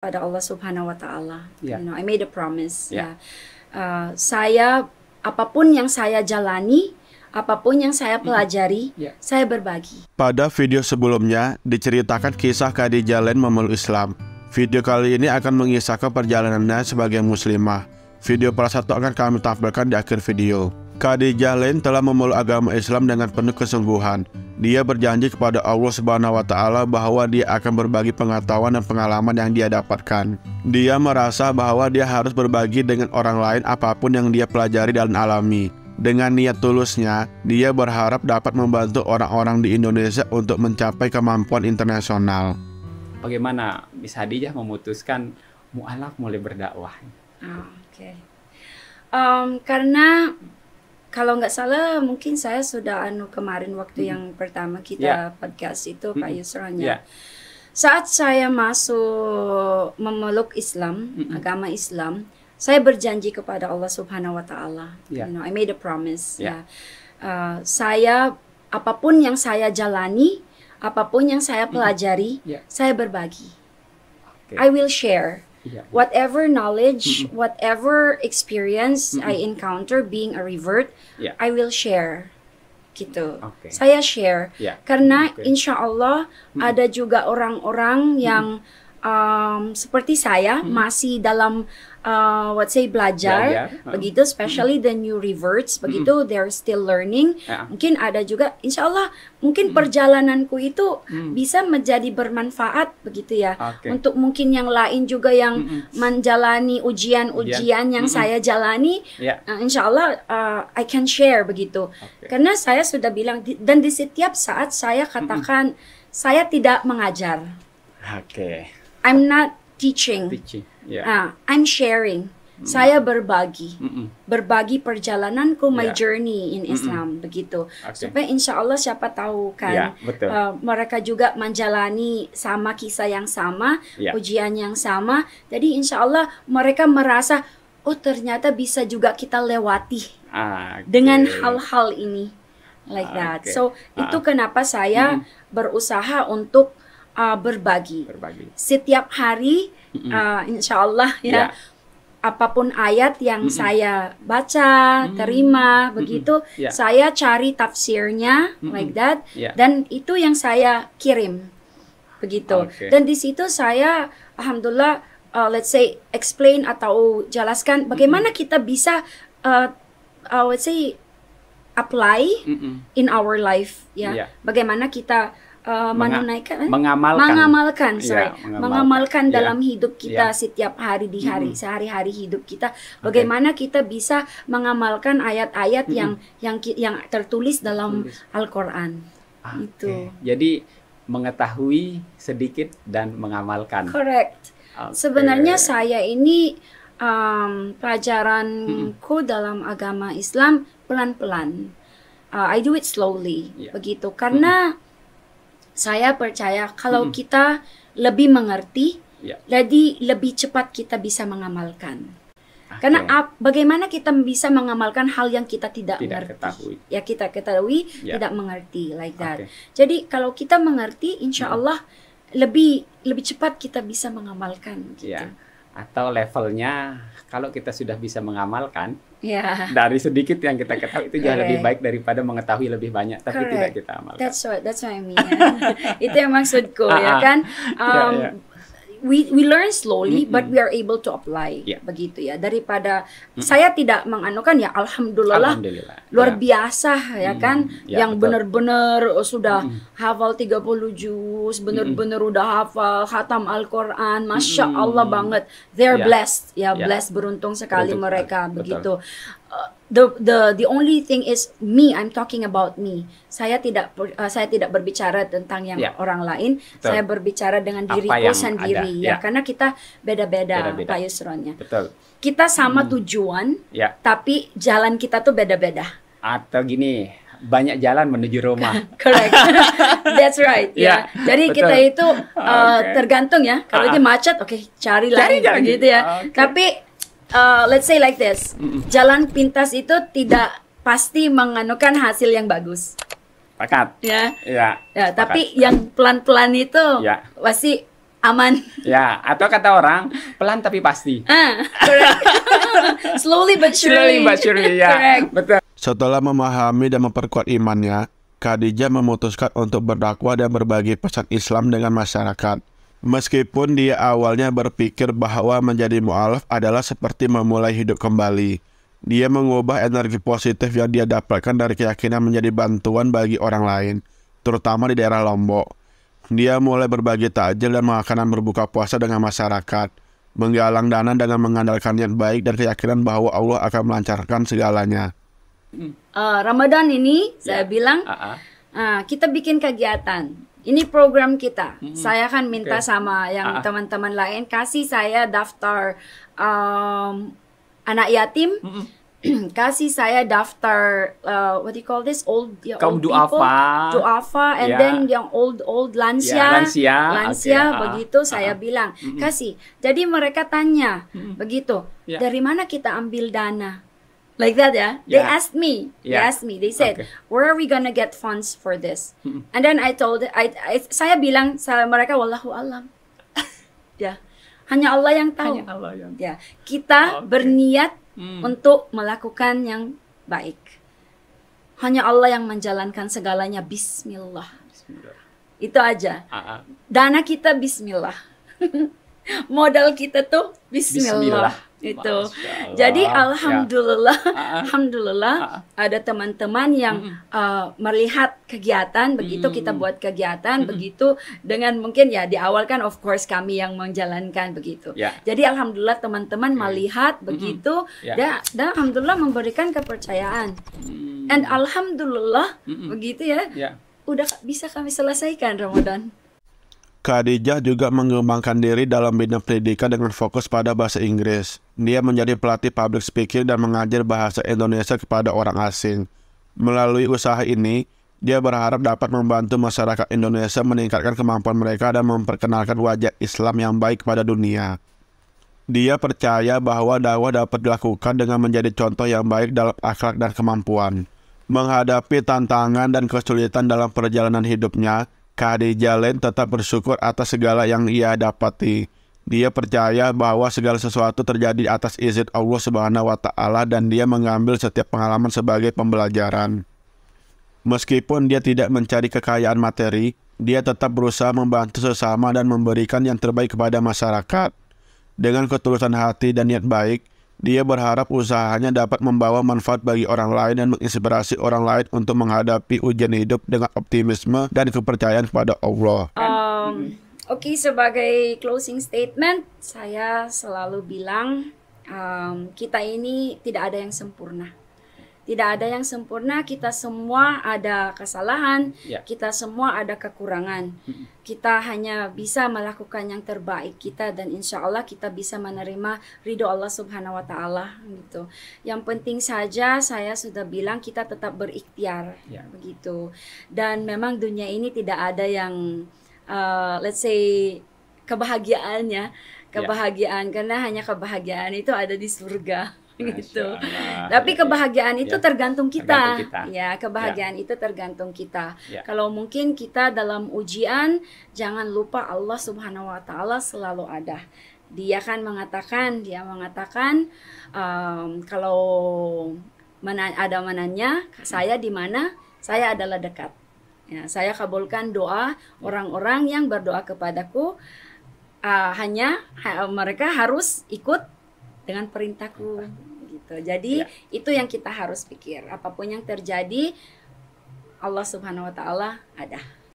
pada Allah Subhanahu wa Ta'ala. Yeah. I made a promise. Yeah. Saya apapun yang saya jalani, apapun yang saya pelajari, saya berbagi. Pada video sebelumnya diceritakan kisah Khadijah Len memeluk Islam. Video kali ini akan mengisahkan perjalanannya sebagai muslimah. Video part 1 akan kami tampilkan di akhir video. Khadijah Len telah memeluk agama Islam dengan penuh kesungguhan. Dia berjanji kepada Allah Subhanahu wa Ta'ala bahwa dia akan berbagi pengetahuan dan pengalaman yang dia dapatkan. Dia merasa bahwa dia harus berbagi dengan orang lain apapun yang dia pelajari dan alami. Dengan niat tulusnya, dia berharap dapat membantu orang-orang di Indonesia untuk mencapai kemampuan internasional. Bagaimana Miss Khadijah memutuskan mu'alaf mulai berdakwah? Karena kalau nggak salah mungkin saya sudah kemarin waktu yang pertama kita podcast itu Pak Yusron ya. Saat saya masuk memeluk Islam, agama Islam, saya berjanji kepada Allah Subhanahu wa Ta'ala. I made a promise. Saya apapun yang saya jalani, apapun yang saya pelajari, saya berbagi. I will share. Whatever knowledge, whatever experience I encounter being a revert, I will share. Gitu. Saya share. Karena insya Allah ada juga orang-orang yang seperti saya masih dalam belajar begitu, especially the new reverts begitu, they're still learning. Mungkin ada juga insya Allah mungkin perjalananku itu bisa menjadi bermanfaat begitu ya, untuk mungkin yang lain juga yang menjalani ujian-ujian yang saya jalani. Insya Allah I can share begitu. Karena saya sudah bilang dan di setiap saat saya katakan saya tidak mengajar. I'm not teaching. I'm sharing. Saya berbagi. Berbagi perjalananku, my journey in Islam begitu. Supaya insya Allah siapa tahu kan mereka juga menjalani sama kisah yang sama, ujian yang sama. Jadi insya Allah mereka merasa oh ternyata bisa juga kita lewati dengan hal-hal ini like that. So itu kenapa saya berusaha untuk berbagi. Setiap hari insya Allah apapun ayat yang saya baca, terima begitu, saya cari tafsirnya like that, dan itu yang saya kirim begitu. Dan di situ saya alhamdulillah let's say explain atau jelaskan bagaimana kita bisa let's say apply in our life bagaimana kita mengamalkan dalam hidup kita setiap hari di sehari-hari hidup kita, bagaimana kita bisa mengamalkan ayat-ayat yang tertulis dalam Al-Quran. Itu. Jadi mengetahui sedikit dan mengamalkan. Correct. Sebenarnya saya ini pelajaranku dalam agama Islam pelan-pelan. I do it slowly begitu karena saya percaya kalau kita lebih mengerti, jadi lebih cepat kita bisa mengamalkan. Karena bagaimana kita bisa mengamalkan hal yang kita tidak mengerti? Kita ketahui, tidak mengerti like that. Jadi kalau kita mengerti, insya Allah lebih cepat kita bisa mengamalkan. Gitu. Atau levelnya kalau kita sudah bisa mengamalkan, dari sedikit yang kita ketahui itu jauh lebih baik daripada mengetahui lebih banyak tapi tidak kita amalkan. That's what I mean. Itu yang maksudku ya kan. We learn slowly, but we are able to apply begitu ya. Daripada saya tidak menganukan ya, alhamdulillah luar biasa ya kan, yang benar-benar sudah hafal 30 juz, benar-benar udah hafal khatam Al-Quran, masya Allah banget. They're blessed ya, blessed, beruntung sekali mereka begitu. The only thing is me, I'm talking about me. Saya tidak berbicara tentang yang orang lain. Saya berbicara dengan diriku sendiri ya, karena kita beda-beda Pak Yusronnya. Kita sama tujuan, tapi jalan kita tuh beda-beda. Atau gini, banyak jalan menuju Roma. Correct. That's right. Jadi kita itu tergantung ya. Kalau dia macet, cari lain gitu ya. Tapi let's say like this, jalan pintas itu tidak pasti menganukan hasil yang bagus. Pakat. Tapi yang pelan-pelan itu pasti aman. Ya, atau kata orang pelan tapi pasti. Correct. Slowly but surely. Slowly but surely, ya. Correct. Betul. Setelah memahami dan memperkuat imannya, Khadijah memutuskan untuk berdakwah dan berbagi pesan Islam dengan masyarakat. Meskipun dia awalnya berpikir bahwa menjadi mu'alaf adalah seperti memulai hidup kembali, dia mengubah energi positif yang dia dapatkan dari keyakinan menjadi bantuan bagi orang lain, terutama di daerah Lombok. Dia mulai berbagi takjil dan makanan berbuka puasa dengan masyarakat, menggalang dana dengan mengandalkan niat baik dan keyakinan bahwa Allah akan melancarkan segalanya. Ramadan ini saya bilang kita bikin kegiatan. Ini program kita. Saya kan minta sama yang teman-teman lain kasih saya daftar anak yatim. Kasih saya daftar what do you call this, old kaum duafa, and then yang old lansia begitu. Saya bilang kasih. Jadi mereka tanya begitu, dari mana kita ambil dana, like that ya. They asked me, they said, where are we gonna get funds for this? And then I told, saya bilang sama mereka, wallahu alam. Ya, hanya Allah yang tahu. Ya, kita berniat untuk melakukan yang baik. Hanya Allah yang menjalankan segalanya. Bismillah. Itu aja. Dana kita Bismillah. Modal kita tuh Bismillah. Itu. Jadi alhamdulillah, alhamdulillah ada teman-teman yang melihat kegiatan begitu kita buat kegiatan begitu, dengan mungkin ya di awal kan of course kami yang menjalankan begitu. Jadi alhamdulillah teman-teman melihat begitu dan alhamdulillah memberikan kepercayaan. And alhamdulillah begitu ya. Udah bisa kami selesaikan Ramadan. Khadijah juga mengembangkan diri dalam bidang pendidikan dengan fokus pada bahasa Inggris. Dia menjadi pelatih public speaking dan mengajar bahasa Indonesia kepada orang asing. Melalui usaha ini, dia berharap dapat membantu masyarakat Indonesia meningkatkan kemampuan mereka dan memperkenalkan wajah Islam yang baik kepada dunia. Dia percaya bahwa dakwah dapat dilakukan dengan menjadi contoh yang baik dalam akhlak dan kemampuan. Menghadapi tantangan dan kesulitan dalam perjalanan hidupnya, Khadijah tetap bersyukur atas segala yang ia dapati. Dia percaya bahwa segala sesuatu terjadi atas izin Allah Subhanahu wa Ta'ala dan dia mengambil setiap pengalaman sebagai pembelajaran. Meskipun dia tidak mencari kekayaan materi, dia tetap berusaha membantu sesama dan memberikan yang terbaik kepada masyarakat. Dengan ketulusan hati dan niat baik, dia berharap usahanya dapat membawa manfaat bagi orang lain dan menginspirasi orang lain untuk menghadapi ujian hidup dengan optimisme dan kepercayaan kepada Allah. Oke, sebagai closing statement, saya selalu bilang kita ini tidak ada yang sempurna. Tidak ada yang sempurna, kita semua ada kesalahan, kita semua ada kekurangan. Kita hanya bisa melakukan yang terbaik kita dan insya Allah kita bisa menerima ridho Allah Subhanahu wa Ta'ala gitu. Yang penting saja saya sudah bilang kita tetap berikhtiar begitu. Dan memang dunia ini tidak ada yang let's say kebahagiaannya, karena hanya kebahagiaan itu ada di surga. Gitu. Tapi kebahagiaan itu tergantung kita. Ya, kebahagiaan itu tergantung kita. Kalau mungkin kita dalam ujian, jangan lupa Allah Subhanahu wa Ta'ala selalu ada. Dia mengatakan kalau ada menanya saya di mana, saya adalah dekat. Ya, saya kabulkan doa orang-orang yang berdoa kepadaku. Hanya mereka harus ikut dengan perintahku. Jadi itu yang kita harus pikir. Apapun yang terjadi, Allah Subhanahu wa Ta'ala ada.